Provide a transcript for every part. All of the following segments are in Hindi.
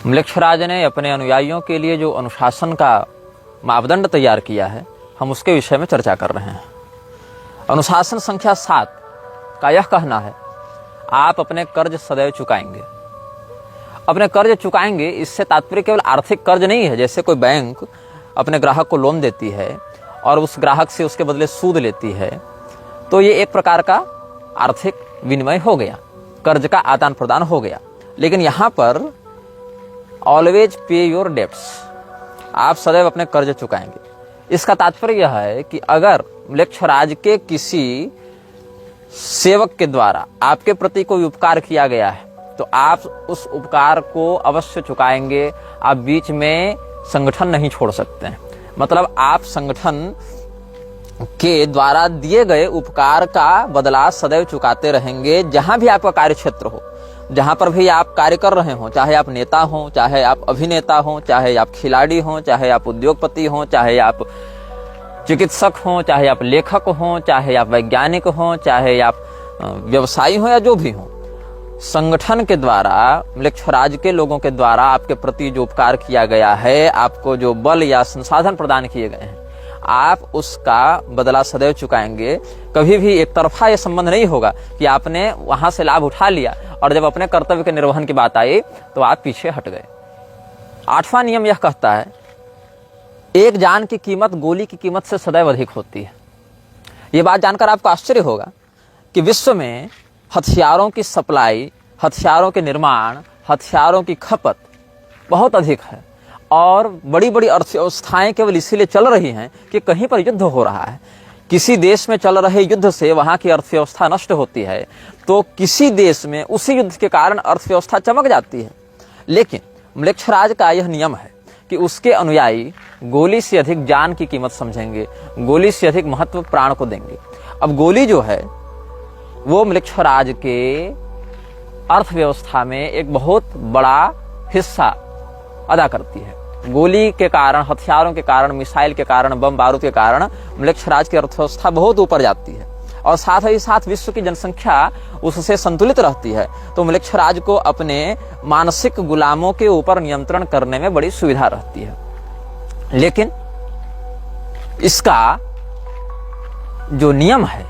म्लेच्छराज ने अपने अनुयायियों के लिए जो अनुशासन का मापदंड तैयार किया है, हम उसके विषय में चर्चा कर रहे हैं। अनुशासन संख्या 7 का यह कहना है, आप अपने कर्ज सदैव चुकाएंगे। अपने कर्ज चुकाएंगे, इससे तात्पर्य केवल आर्थिक कर्ज नहीं है। जैसे कोई बैंक अपने ग्राहक को लोन देती है और उस ग्राहक से उसके बदले सूद लेती है, तो ये एक प्रकार का आर्थिक विनिमय हो गया, कर्ज का आदान प्रदान हो गया। लेकिन यहां पर ऑलवेज पे योर डेब्ट्स, आप सदैव अपने कर्ज चुकाएंगे। इसका तात्पर्य यह है कि अगर म्लेच्छराज के किसी सेवक के द्वारा आपके प्रति कोई उपकार किया गया है, तो आप उस उपकार को अवश्य चुकाएंगे। आप बीच में संगठन नहीं छोड़ सकते हैं। मतलब आप संगठन के द्वारा दिए गए उपकार का बदला सदैव चुकाते रहेंगे। जहां भी आपका कार्य क्षेत्र हो, जहां पर भी आप कार्य कर रहे हो, चाहे आप नेता हो, चाहे आप अभिनेता हो, चाहे आप खिलाड़ी हो, चाहे आप उद्योगपति हो, चाहे आप चिकित्सक हो, चाहे आप लेखक हो, चाहे आप वैज्ञानिक हो, चाहे आप व्यवसायी हो या जो भी हो, संगठन के द्वारा, म्लेच्छराज के लोगों के द्वारा आपके प्रति जो उपकार किया गया है, आपको जो बल या संसाधन प्रदान किए गए हैं, आप उसका बदला सदैव चुकाएंगे। कभी भी एक तरफा यह संबंध नहीं होगा कि आपने वहां से लाभ उठा लिया और जब अपने कर्तव्य के निर्वहन की बात आई तो आप पीछे हट गए। 8वां नियम यह कहता है, एक जान की कीमत गोली की कीमत से सदैव अधिक होती है। यह बात जानकर आपको आश्चर्य होगा कि विश्व में हथियारों की सप्लाई, हथियारों के निर्माण, हथियारों की खपत बहुत अधिक है और बड़ी बड़ी अर्थव्यवस्थाएं केवल इसीलिए चल रही हैं कि कहीं पर युद्ध हो रहा है। किसी देश में चल रहे युद्ध से वहां की अर्थव्यवस्था नष्ट होती है, तो किसी देश में उसी युद्ध के कारण अर्थव्यवस्था चमक जाती है। लेकिन म्लेच्छराज का यह नियम है कि उसके अनुयायी गोली से अधिक जान की कीमत समझेंगे, गोली से अधिक महत्व प्राण को देंगे। अब गोली जो है वो म्लेच्छराज के अर्थव्यवस्था में एक बहुत बड़ा हिस्सा अदा करती है। गोली के कारण, हथियारों के कारण, मिसाइल के कारण, बम बारूद के कारण म्लेच्छराज की अर्थव्यवस्था बहुत ऊपर जाती है और साथ ही साथ विश्व की जनसंख्या उससे संतुलित रहती है। तो म्लेच्छराज को अपने मानसिक गुलामों के ऊपर नियंत्रण करने में बड़ी सुविधा रहती है। लेकिन इसका जो नियम है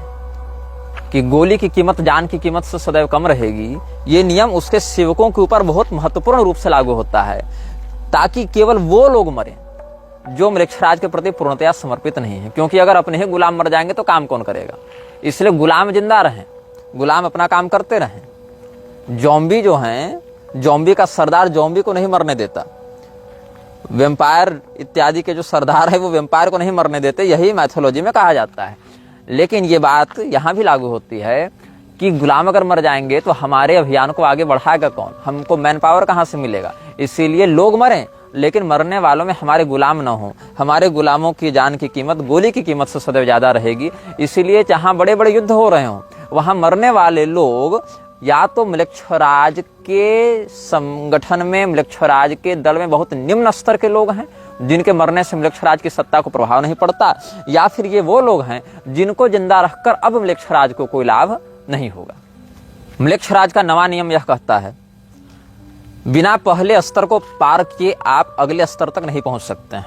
कि गोली की कीमत जान की कीमत से सदैव कम रहेगी, ये नियम उसके सेवकों के ऊपर बहुत महत्वपूर्ण रूप से लागू होता है, ताकि केवल वो लोग मरें जो म्लेच्छराज के प्रति पूर्णतया समर्पित नहीं है। क्योंकि अगर अपने ही गुलाम मर जाएंगे तो काम कौन करेगा? इसलिए गुलाम जिंदा रहें, गुलाम अपना काम करते रहें। जॉम्बी जो हैं, जॉम्बी का सरदार जॉम्बी को नहीं मरने देता। वेम्पायर इत्यादि के जो सरदार है वो वेम्पायर को नहीं मरने देते, यही मैथोलॉजी में कहा जाता है। लेकिन ये बात यहाँ भी लागू होती है कि गुलाम अगर मर जाएंगे तो हमारे अभियान को आगे बढ़ाएगा कौन? हमको मैन पावर कहाँ से मिलेगा? इसीलिए लोग मरें, लेकिन मरने वालों में हमारे गुलाम न हो। हमारे गुलामों की जान की कीमत गोली की कीमत से सदैव ज्यादा रहेगी। इसीलिए जहां बड़े बड़े युद्ध हो रहे हों, वहां मरने वाले लोग या तो म्लेच्छराज के संगठन में, म्लेच्छराज के दल में बहुत निम्न स्तर के लोग हैं जिनके मरने से म्लेच्छराज की सत्ता को प्रभाव नहीं पड़ता, या फिर ये वो लोग हैं जिनको जिंदा रखकर अब म्लेच्छराज को कोई लाभ नहीं होगा। म्लेच्छराज का 9वां नियम यह कहता है, बिना पहले स्तर को पार किए आप अगले स्तर तक नहीं पहुंच सकते हैं।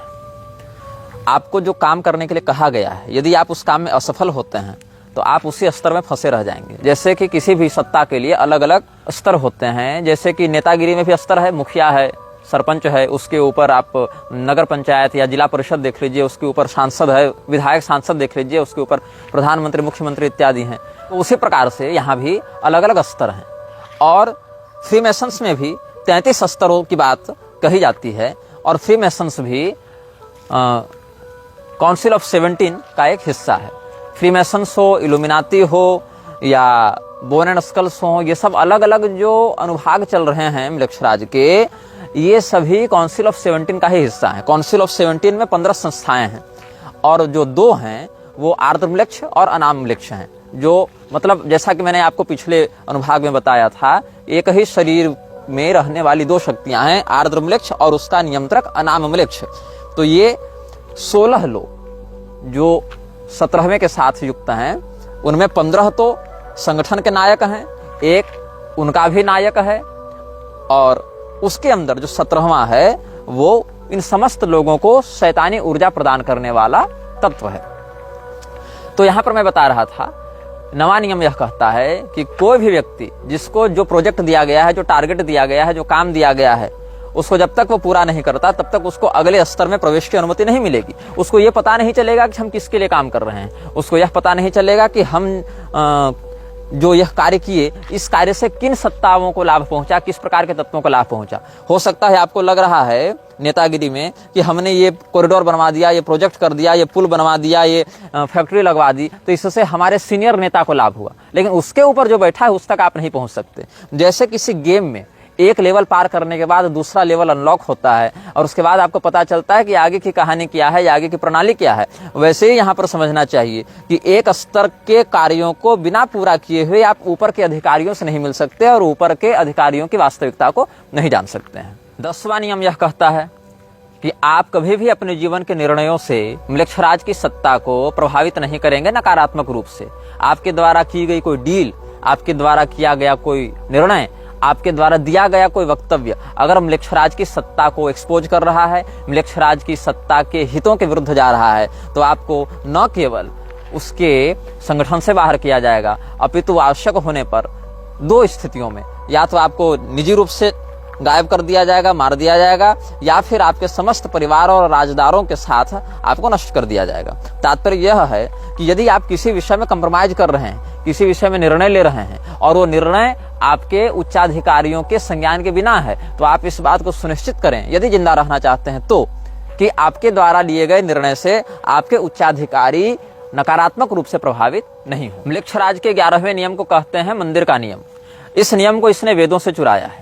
आपको जो काम करने के लिए कहा गया है, यदि आप उस काम में असफल होते हैं तो आप उसी स्तर में फंसे रह जाएंगे। जैसे कि किसी भी सत्ता के लिए अलग अलग स्तर होते हैं। जैसे कि नेतागिरी में भी स्तर है, मुखिया है, सरपंच है, उसके ऊपर आप नगर पंचायत या जिला परिषद देख लीजिए, उसके ऊपर सांसद है, विधायक सांसद देख लीजिए, उसके ऊपर प्रधानमंत्री, मुख्यमंत्री इत्यादि हैं। तो उसी प्रकार से यहाँ भी अलग अलग स्तर हैं। और फ्रीमेसन्स में भी 33 स्तरों की बात कही जाती है और फ्रीमेसन्स भी काउंसिल ऑफ 17 का एक हिस्सा है। फ्रीमेसन्स हो, इल्यूमिनाती हो या बोन एंड स्कल्स हो, ये सब अलग अलग जो अनुभाग चल रहे हैं म्लेच्छराज के, ये सभी काउंसिल ऑफ 17 का ही हिस्सा है। काउंसिल ऑफ 17 में 15 संस्थाएं हैं और जो 2 हैं वो आर्द्रम्लेच्छ और अनाम्लेच्छ हैं। जो मतलब जैसा कि मैंने आपको पिछले अनुभाग में बताया था, एक ही शरीर में रहने वाली 2 शक्तियां हैं, आर्द्रम्लेच्छ और उसका नियंत्रक अनाम्लेच्छ। तो ये 16 लोग जो 17वें के साथ युक्त हैं, उनमें 15 तो संगठन के नायक हैं, एक उनका भी नायक है, और उसके अंदर जो 17वां है वो इन समस्त लोगों को शैतानी ऊर्जा प्रदान करने वाला तत्व है। तो यहां पर मैं बता रहा था, नवा नियम यह कहता है कि कोई भी व्यक्ति जिसको जो प्रोजेक्ट दिया गया है, जो टारगेट दिया गया है, जो काम दिया गया है, उसको जब तक वो पूरा नहीं करता तब तक उसको अगले स्तर में प्रवेश की अनुमति नहीं मिलेगी। उसको ये पता नहीं चलेगा कि हम किसके लिए काम कर रहे हैं, उसको यह पता नहीं चलेगा कि हम जो यह कार्य किए, इस कार्य से किन सत्ताओं को लाभ पहुंचा, किस प्रकार के तत्वों को लाभ पहुंचा। हो सकता है आपको लग रहा है नेतागिरी में कि हमने ये कॉरिडोर बनवा दिया, ये प्रोजेक्ट कर दिया, ये पुल बनवा दिया, ये फैक्ट्री लगवा दी, तो इससे हमारे सीनियर नेता को लाभ हुआ, लेकिन उसके ऊपर जो बैठा है उस तक आप नहीं पहुंच सकते। जैसे किसी गेम में एक लेवल पार करने के बाद दूसरा लेवल अनलॉक होता है और उसके बाद आपको पता चलता है कि आगे की कहानी क्या है या आगे की प्रणाली क्या है, वैसे ही यहाँ पर समझना चाहिए कि एक स्तर के कार्यों को बिना पूरा किए हुए आप ऊपर के अधिकारियों से नहीं मिल सकते और ऊपर के अधिकारियों की वास्तविकता को नहीं जान सकते हैं। 10वां नियम यह कहता है कि आप कभी भी अपने जीवन के निर्णयों से म्लेच्छराज की सत्ता को प्रभावित नहीं करेंगे नकारात्मक रूप से। आपके द्वारा की गई कोई डील, आपके द्वारा किया गया कोई निर्णय, आपके द्वारा दिया गया कोई वक्तव्य अगर म्लेच्छराज की सत्ता को एक्सपोज कर रहा है, म्लेच्छराज की सत्ता के हितों के विरुद्ध जा रहा है, तो आपको न केवल उसके संगठन से बाहर किया जाएगा, अपितु आवश्यक होने पर 2 स्थितियों में या तो आपको निजी रूप से गायब कर दिया जाएगा, मार दिया जाएगा, या फिर आपके समस्त परिवार और राजदारों के साथ आपको नष्ट कर दिया जाएगा। तात्पर्य यह है कि यदि आप किसी विषय में कंप्रोमाइज कर रहे हैं, किसी विषय में निर्णय ले रहे हैं और वो निर्णय आपके उच्चाधिकारियों के संज्ञान के बिना है, तो आप इस बात को सुनिश्चित करें, यदि जिंदा रहना चाहते हैं तो, कि आपके द्वारा लिए गए निर्णय से आपके उच्चाधिकारी नकारात्मक रूप से प्रभावित नहीं हो। म्लेच्छराज के 11वें नियम को कहते हैं मंदिर का नियम। इस नियम को इसने वेदों से चुराया है।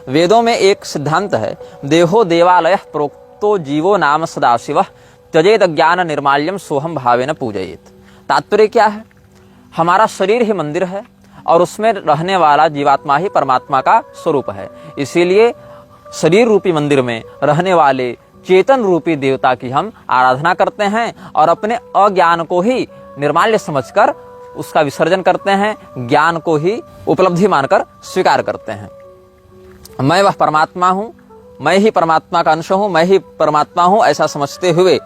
वेदों में एक सिद्धांत है, देहो देवालय प्रोक्तो जीवो नाम सदाशिव त्यजेत ज्ञान निर्माल्यम सोहम भावेन पूजयेत। तात्पर्य क्या है? हमारा शरीर ही मंदिर है और उसमें रहने वाला जीवात्मा ही परमात्मा का स्वरूप है। इसीलिए शरीर रूपी मंदिर में रहने वाले चेतन रूपी देवता की हम आराधना करते हैं और अपने अज्ञान को ही निर्माल्य समझकर उसका विसर्जन करते हैं, ज्ञान को ही उपलब्धि मानकर स्वीकार करते हैं। मैं वह परमात्मा हूं, मैं ही परमात्मा का अंश हूं, मैं ही परमात्मा हूं, ऐसा समझते हुए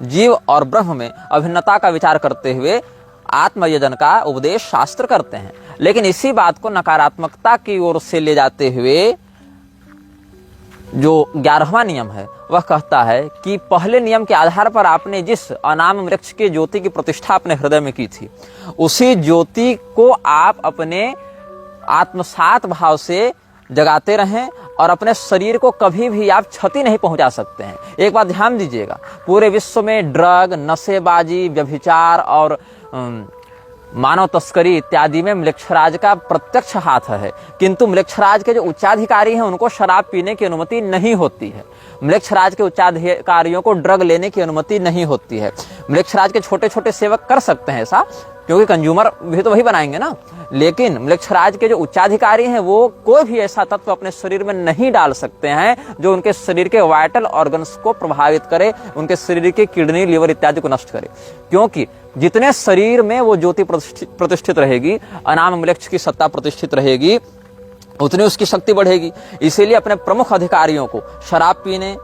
जीव और ब्रह्म में अभिन्नता का विचार करते हुए आत्मयजन का उपदेश शास्त्र करते हैं। लेकिन इसी बात को नकारात्मकता की ओर से ले जाते हुए जो 11वां नियम है वह कहता है कि पहले नियम के आधार पर आपने जिस अनाम वृक्ष के ज्योति की प्रतिष्ठा अपने हृदय में की थी, उसी ज्योति को आप अपने आत्मसात भाव से जगाते रहें और अपने शरीर को कभी भी आप क्षति नहीं पहुंचा सकते हैं। एक बात ध्यान दीजिएगा, पूरे विश्व में ड्रग, नशेबाजी, व्यभिचार और मानव तस्करी इत्यादि में म्लेच्छराज का प्रत्यक्ष हाथ है, किंतु म्लेच्छराज के जो उच्चाधिकारी हैं उनको शराब पीने की अनुमति नहीं होती है। म्लेच्छराज के उच्चाधिकारियों को ड्रग लेने की अनुमति नहीं होती है। म्लेच्छराज के छोटे छोटे सेवक कर सकते हैं ऐसा, क्योंकि कंज्यूमर भी तो वही बनाएंगे ना, लेकिन म्लेच्छराज के जो उच्चाधिकारी हैं वो कोई भी ऐसा तत्व अपने शरीर में नहीं डाल सकते हैं जो उनके शरीर के वाइटल ऑर्गन्स को प्रभावित करे, उनके शरीर के किडनी, लिवर इत्यादि को नष्ट करे। क्योंकि जितने शरीर में वो ज्योति प्रतिष्ठित रहेगी, अनाम म्लेच्छ की सत्ता प्रतिष्ठित रहेगी, उतनी उसकी शक्ति बढ़ेगी। इसीलिए अपने प्रमुख अधिकारियों को शराब पीने,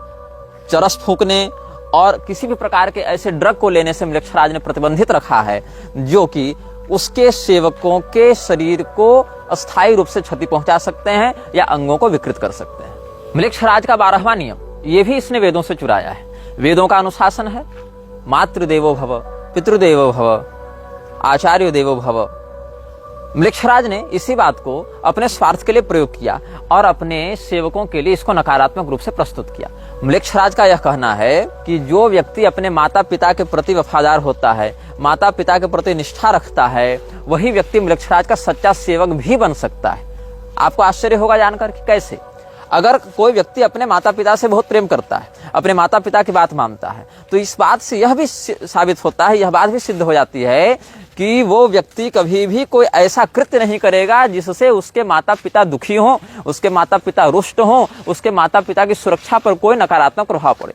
चरस फूंकने और किसी भी प्रकार के ऐसे ड्रग को लेने से म्लेच्छराज ने प्रतिबंधित रखा है जो कि उसके सेवकों के शरीर को अस्थायी रूप से क्षति पहुंचा सकते हैं या अंगों को विकृत कर सकते हैं। म्लेच्छराज का 12वां नियम ये भी इसने वेदों से चुराया है। वेदों का अनुशासन है, मातृदेवो भव, पितृदेवो भव, आचार्य देवो भव। म्लेच्छराज ने इसी बात को अपने स्वार्थ के लिए प्रयोग किया और अपने सेवकों के लिए इसको नकारात्मक रूप से प्रस्तुत किया। म्लेच्छराज का यह कहना है कि जो व्यक्ति अपने माता पिता के प्रति वफादार होता है, माता पिता के प्रति निष्ठा रखता है, वही व्यक्ति म्लेच्छराज का सच्चा सेवक भी बन सकता है। आपको आश्चर्य होगा जानकर कि कैसे। अगर कोई व्यक्ति अपने माता पिता से बहुत प्रेम करता है, अपने माता पिता की बात मानता है, तो इस बात से यह भी साबित होता है, यह बात भी सिद्ध हो जाती है कि वो व्यक्ति कभी भी कोई ऐसा कृत्य नहीं करेगा जिससे उसके माता पिता दुखी हों, उसके माता पिता रुष्ट हों, उसके माता पिता की सुरक्षा पर कोई नकारात्मक प्रभाव पड़े।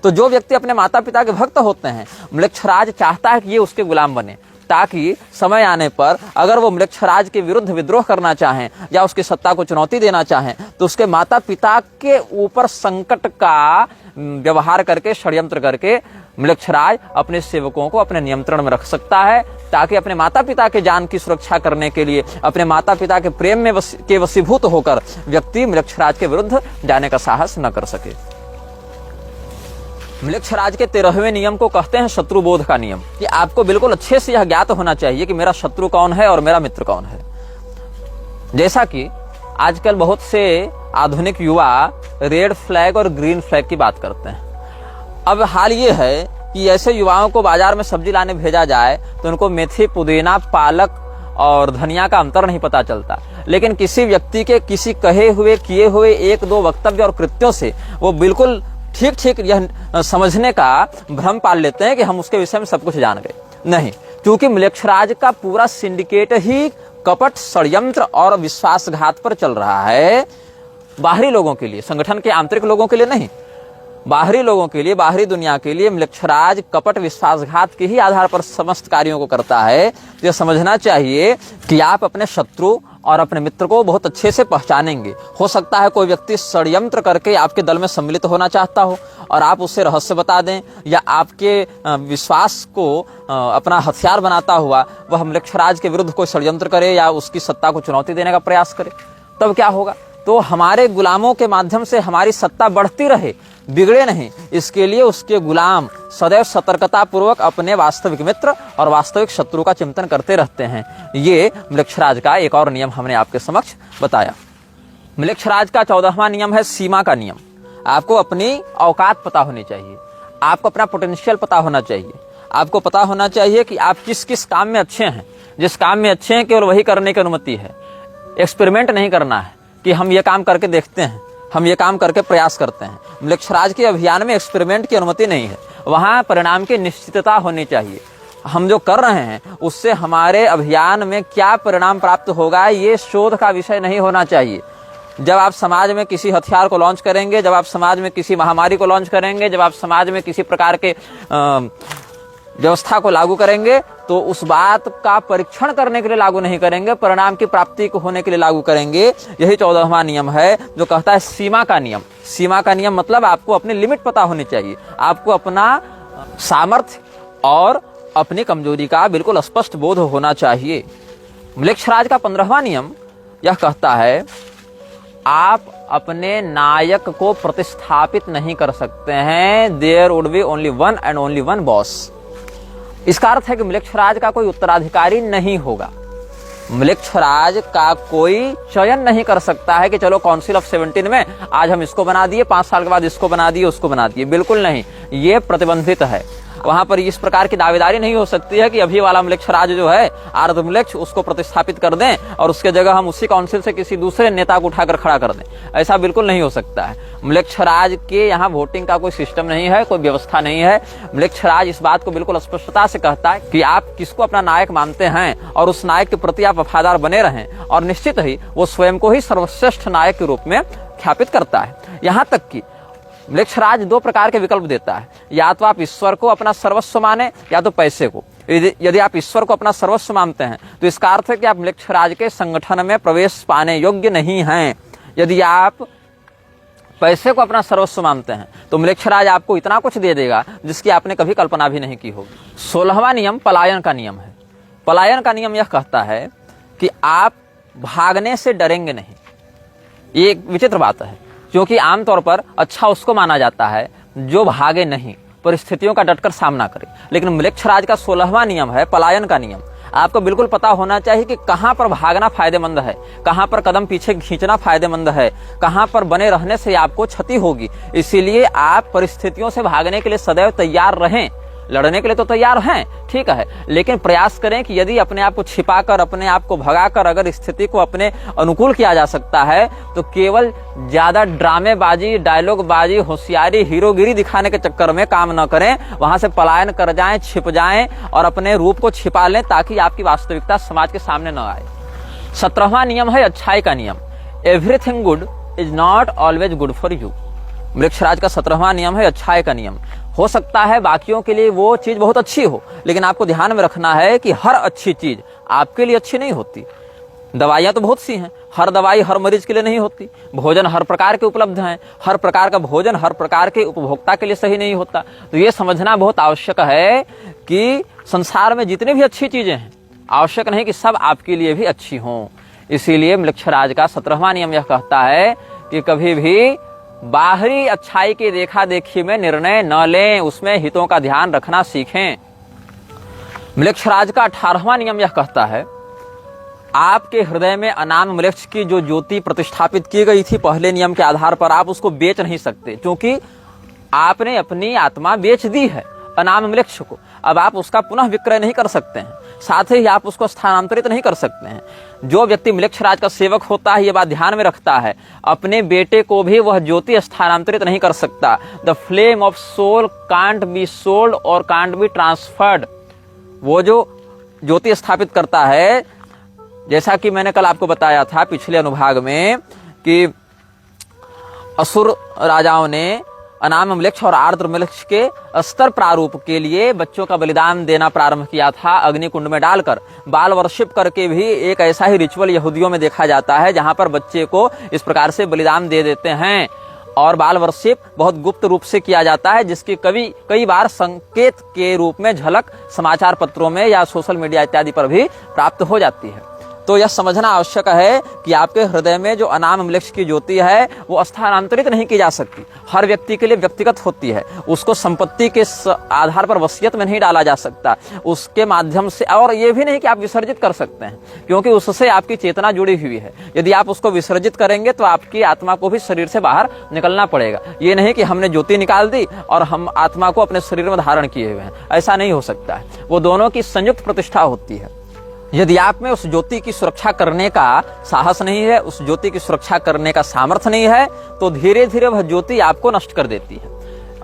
तो जो व्यक्ति अपने माता पिता के भक्त होते हैं, म्लेच्छराज चाहता है कि ये उसके गुलाम बने, ताकि समय आने पर अगर वो म्लेच्छराज के विरुद्ध विद्रोह करना चाहें या उसकी सत्ता को चुनौती देना चाहें तो उसके माता पिता के ऊपर संकट का व्यवहार करके, षड्यंत्र करके म्लेच्छराज अपने सेवकों को अपने नियंत्रण में रख सकता है, ताकि अपने माता पिता के जान की सुरक्षा करने के लिए, अपने माता पिता के प्रेम में के वशीभूत होकर व्यक्ति म्लेच्छराज के विरुद्ध जाने का साहस न कर सके। म्लेच्छराज के 13वें नियम को कहते हैं शत्रुबोध का नियम, कि आपको बिल्कुल अच्छे से यह ज्ञात होना चाहिए कि मेरा शत्रु कौन है और मेरा मित्र कौन है। जैसा कि आजकल बहुत से आधुनिक युवा रेड फ्लैग और ग्रीन फ्लैग की बात करते हैं। अब हाल ये है कि ऐसे युवाओं को बाजार में सब्जी लाने भेजा जाए तो उनको मेथी, पुदीना, पालक और धनिया का अंतर नहीं पता चलता, लेकिन किसी व्यक्ति के किसी कहे हुए, किए हुए एक दो वक्तव्य और कृत्यों से वो बिल्कुल ठीक ठीक यह समझने का भ्रम पाल लेते हैं कि हम उसके विषय में सब कुछ जान गए। नहीं, क्योंकि म्लेच्छराज का पूरा सिंडिकेट ही कपट, षड्यंत्र और विश्वासघात पर चल रहा है। बाहरी लोगों के लिए, संगठन के आंतरिक लोगों के लिए नहीं, बाहरी लोगों के लिए, बाहरी दुनिया के लिए म्लेच्छराज कपट, विश्वासघात के ही आधार पर समस्त कार्यों को करता है। यह समझना चाहिए कि आप अपने शत्रु और अपने मित्र को बहुत अच्छे से पहचानेंगे। हो सकता है कोई व्यक्ति षड्यंत्र करके आपके दल में सम्मिलित होना चाहता हो और आप उससे रहस्य बता दें, या आपके विश्वास को अपना हथियार बनाता हुआ वह म्लेच्छराज के विरुद्ध कोई षड्यंत्र करे या उसकी सत्ता को चुनौती देने का प्रयास करे, तब क्या होगा? तो हमारे गुलामों के माध्यम से हमारी सत्ता बढ़ती रहे, बिगड़े नहीं, इसके लिए उसके गुलाम सदैव सतर्कता पूर्वक अपने वास्तविक मित्र और वास्तविक शत्रु का चिंतन करते रहते हैं। ये म्लेच्छराज का एक और नियम हमने आपके समक्ष बताया। म्लेच्छराज का 14वां नियम है सीमा का नियम। आपको अपनी औकात पता होनी चाहिए, आपको अपना पोटेंशियल पता होना चाहिए, आपको पता होना चाहिए कि आप किस किस काम में अच्छे हैं। जिस काम में अच्छे हैं केवल वही करने की अनुमति है। एक्सपेरिमेंट नहीं करना है कि हम ये काम करके देखते हैं, हम ये काम करके प्रयास करते हैं। म्लेच्छराज के अभियान में एक्सपेरिमेंट की अनुमति नहीं है, वहां परिणाम की निश्चितता होनी चाहिए। हम जो कर रहे हैं उससे हमारे अभियान में क्या परिणाम प्राप्त होगा ये शोध का विषय नहीं होना चाहिए। जब आप समाज में किसी हथियार को लॉन्च करेंगे, जब आप समाज में किसी महामारी को लॉन्च करेंगे, जब आप समाज में किसी प्रकार के व्यवस्था को लागू करेंगे, तो उस बात का परीक्षण करने के लिए लागू नहीं करेंगे, परिणाम की प्राप्ति को होने के लिए लागू करेंगे। यही 14वां नियम है जो कहता है सीमा का नियम। सीमा का नियम मतलब आपको अपनी लिमिट पता होनी चाहिए, आपको अपना सामर्थ्य और अपनी कमजोरी का बिल्कुल स्पष्ट बोध होना चाहिए। म्लेच्छराज का 15वां नियम यह कहता है आप अपने नायक को प्रतिस्थापित नहीं कर सकते हैं। There would be only one and only one boss. इसका अर्थ है कि म्लेच्छराज का कोई उत्तराधिकारी नहीं होगा। म्लेच्छराज का कोई चयन नहीं कर सकता है कि चलो काउंसिल ऑफ 17 में आज हम इसको बना दिए, 5 साल के बाद इसको बना दिए, उसको बना दिए। बिल्कुल नहीं, ये प्रतिबंधित है। वहां पर इस प्रकार की दावेदारी नहीं हो सकती है कि अभी वाला म्लेच्छराज जो है आर्ध म्लेच्छ, उसको प्रतिस्थापित कर दें और उसके जगह हम उसी काउंसिल से किसी दूसरे नेता को उठाकर खड़ा कर दें। ऐसा बिल्कुल नहीं हो सकता है। म्लेच्छराज के यहाँ वोटिंग का कोई सिस्टम नहीं है, कोई व्यवस्था नहीं है। म्लेच्छराज इस बात को बिल्कुल स्पष्टता से कहता है कि आप किसको अपना नायक मानते हैं और उस नायक के प्रति आप वफादार बने रहें, और निश्चित ही वो स्वयं को ही सर्वश्रेष्ठ नायक के रूप में ख्यापित करता है। यहाँ तक कि म्लेच्छराज 2 प्रकार के विकल्प देता है, या तो आप ईश्वर को अपना सर्वस्व माने या तो पैसे को। यदि आप ईश्वर को अपना सर्वस्व मानते हैं तो इसका अर्थ है कि आप म्लेच्छराज के संगठन में प्रवेश पाने योग्य नहीं हैं। यदि आप पैसे को अपना सर्वस्व मानते हैं तो म्लेच्छराज आपको इतना कुछ दे देगा जिसकी आपने कभी कल्पना भी नहीं की होगी। 16वां नियम पलायन का नियम है। पलायन का नियम यह कहता है कि आप भागने से डरेंगे नहीं। ये एक विचित्र बात है, क्योंकि आमतौर पर अच्छा उसको माना जाता है जो भागे नहीं, परिस्थितियों का डटकर सामना करे। लेकिन म्लेच्छराज का 16वां नियम है पलायन का नियम। आपको बिल्कुल पता होना चाहिए कि कहां पर भागना फायदेमंद है, कहां पर कदम पीछे खींचना फायदेमंद है, कहां पर बने रहने से आपको क्षति होगी। इसीलिए आप परिस्थितियों से भागने के लिए सदैव तैयार रहें। लड़ने के लिए तो तैयार हैं, ठीक है, लेकिन प्रयास करें कि यदि अपने आप को छिपाकर, अपने आप को भगाकर अगर स्थिति को अपने अनुकूल किया जा सकता है तो केवल ज्यादा ड्रामेबाजी, डायलॉगबाजी, होशियारी, हीरोगिरी दिखाने के चक्कर में काम न करें। वहां से पलायन कर जाएं, छिप जाएं और अपने रूप को छिपा लें ताकि आपकी वास्तविकता समाज के सामने न आए। 17वां नियम है अच्छाई का नियम। Everything good is not always good for you. मृक्षराज का 17वां नियम है अच्छाई का नियम। हो सकता है बाकियों के लिए वो चीज बहुत अच्छी हो, लेकिन आपको ध्यान में रखना है कि हर अच्छी चीज आपके लिए अच्छी नहीं होती। दवाइयां तो बहुत सी हैं, हर दवाई हर मरीज के लिए नहीं होती। भोजन हर प्रकार के उपलब्ध हैं, हर प्रकार का भोजन हर प्रकार के उपभोक्ता के लिए सही नहीं होता। तो ये समझना बहुत आवश्यक है कि संसार में जितनी भी अच्छी चीजें हैं, आवश्यक नहीं कि सब आपके लिए भी अच्छी हों। इसीलिए मृक्षराज का 17वां नियम यह कहता है कि कभी भी बाहरी अच्छाई की देखा देखी में निर्णय न लें, उसमें हितों का ध्यान रखना सीखें। मृक्षराज का 18वां नियम यह कहता है आपके हृदय में अनाम मृक्ष की जो ज्योति प्रतिष्ठापित की गई थी पहले नियम के आधार पर, आप उसको बेच नहीं सकते, क्योंकि आपने अपनी आत्मा बेच दी है अनाम मृक्ष को। अब आप उसका पुनः विक्रय नहीं कर सकते हैं, साथ ही आप उसको स्थानांतरित नहीं कर सकते हैं। जो व्यक्ति मृक्षराज का सेवक होता है, ये बात ध्यान में रखता है, अपने बेटे को भी वह ज्योति स्थानांतरित नहीं कर सकता। The flame of soul can't be sold और कांट बी ट्रांसफर्ड। वो जो ज्योति स्थापित करता है, जैसा कि मैंने कल आपको बताया था पिछले अनुभाग में कि असुर राजाओं ने अनाम मृक्ष और आर्द्र मृक्ष के स्तर प्रारूप के लिए बच्चों का बलिदान देना प्रारंभ किया था, अग्नि कुंड में डालकर। बाल वर्शिप करके भी एक ऐसा ही रिचुअल यहूदियों में देखा जाता है, जहां पर बच्चे को इस प्रकार से बलिदान दे देते हैं। और बाल वर्शिप बहुत गुप्त रूप से किया जाता है, जिसकी कई बार संकेत के रूप में झलक समाचार पत्रों में या सोशल मीडिया इत्यादि पर भी प्राप्त हो जाती है। तो यह समझना आवश्यक है कि आपके हृदय में जो अनाम मृक्ष की ज्योति है वो स्थानांतरित नहीं की जा सकती। हर व्यक्ति के लिए व्यक्तिगत होती है, उसको संपत्ति के आधार पर वसीयत में नहीं डाला जा सकता, उसके माध्यम से। और ये भी नहीं कि आप विसर्जित कर सकते हैं, क्योंकि उससे आपकी चेतना जुड़ी हुई है। यदि आप उसको विसर्जित करेंगे तो आपकी आत्मा को भी शरीर से बाहर निकलना पड़ेगा। ये नहीं कि हमने ज्योति निकाल दी और हम आत्मा को अपने शरीर में धारण किए हुए हैं, ऐसा नहीं हो सकता है। वो दोनों की संयुक्त प्रतिष्ठा होती है। यदि आप में उस ज्योति की सुरक्षा करने का साहस नहीं है, उस ज्योति की सुरक्षा करने का सामर्थ्य नहीं है, तो धीरे धीरे वह ज्योति आपको नष्ट कर देती है।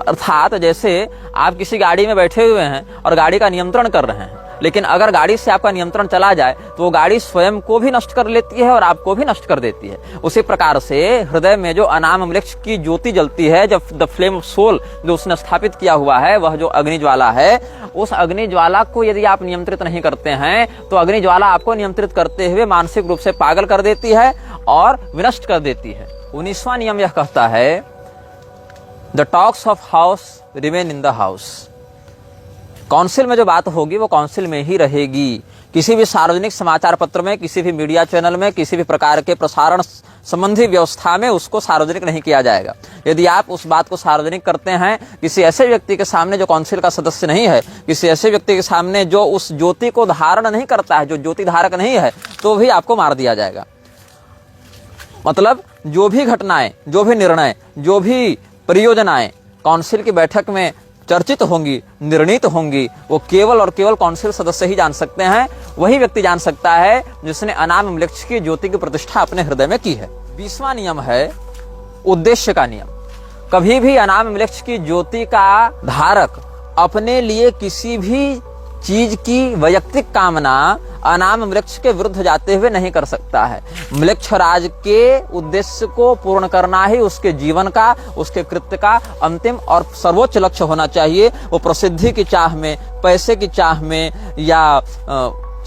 अर्थात जैसे आप किसी गाड़ी में बैठे हुए हैं और गाड़ी का नियंत्रण कर रहे हैं, लेकिन अगर गाड़ी से आपका नियंत्रण चला जाए तो वो गाड़ी स्वयं को भी नष्ट कर लेती है और आपको भी नष्ट कर देती है। उसी प्रकार से हृदय में जो अनाम मृक्ष की ज्योति जलती है, जब द फ्लेम ऑफ सोल जो उसने स्थापित किया हुआ है, वह जो अग्नि ज्वाला है, उस अग्नि ज्वाला को यदि आप नियंत्रित नहीं करते हैं तो अग्नि ज्वाला आपको नियंत्रित करते हुए मानसिक रूप से पागल कर देती है और विनष्ट कर देती है। 19वां नियम यह कहता है the talks of house remain in the house. Council में जो बात होगी वो काउंसिल में ही रहेगी। किसी भी सार्वजनिक समाचार पत्र में, किसी भी मीडिया चैनल में, किसी भी प्रकार के प्रसारण संबंधी व्यवस्था में उसको सार्वजनिक नहीं किया जाएगा। यदि आप उस बात को सार्वजनिक करते हैं किसी ऐसे व्यक्ति के सामने जो काउंसिल का सदस्य नहीं है, किसी ऐसे व्यक्ति के सामने जो उस ज्योति को धारण नहीं करता है, जो ज्योति धारक नहीं है, तो भी आपको मार दिया जाएगा। मतलब जो भी घटनाएं, जो भी निर्णय, जो भी परियोजनाएं काउंसिल की बैठक में चर्चित होंगी, निर्णीत होंगी, वो केवल और केवल काउंसिल सदस्य ही जान सकते हैं। वही व्यक्ति जान सकता है जिसने अनाम मृक्ष की ज्योति की प्रतिष्ठा अपने हृदय में की है। 20वां नियम है उद्देश्य का नियम। कभी भी अनाम मृक्ष की ज्योति का धारक अपने लिए किसी भी चीज की वैयक्तिक कामना अनाम वृक्ष के विरुद्ध जाते हुए नहीं कर सकता है। मृक्षराज के उद्देश्य को पूर्ण करना ही उसके जीवन का, उसके कृत्य का अंतिम और सर्वोच्च लक्ष्य होना चाहिए। वो प्रसिद्धि की चाह में, पैसे की चाह में या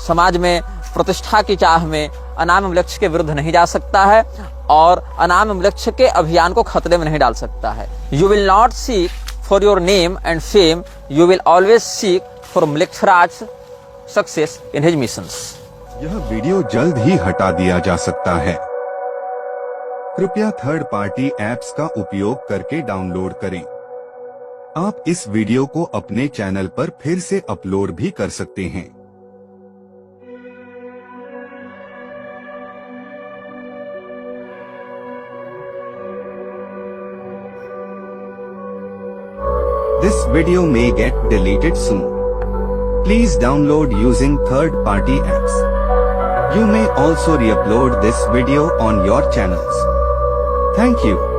समाज में प्रतिष्ठा की चाह में अनाम वृक्ष के विरुद्ध नहीं जा सकता है और अनाम वृक्ष के अभियान को खतरे में नहीं डाल सकता है। You will not seek for your name and fame, you will always seek for मृक्षराज सक्सेस इन हिज मिशंस। यह वीडियो जल्द ही हटा दिया जा सकता है। कृपया थर्ड पार्टी ऐप्स का उपयोग करके डाउनलोड करें। आप इस वीडियो को अपने चैनल पर फिर से अपलोड भी कर सकते हैं। This video may get deleted soon. Please download using third-party apps. You may also re-upload this video on your channels. Thank you.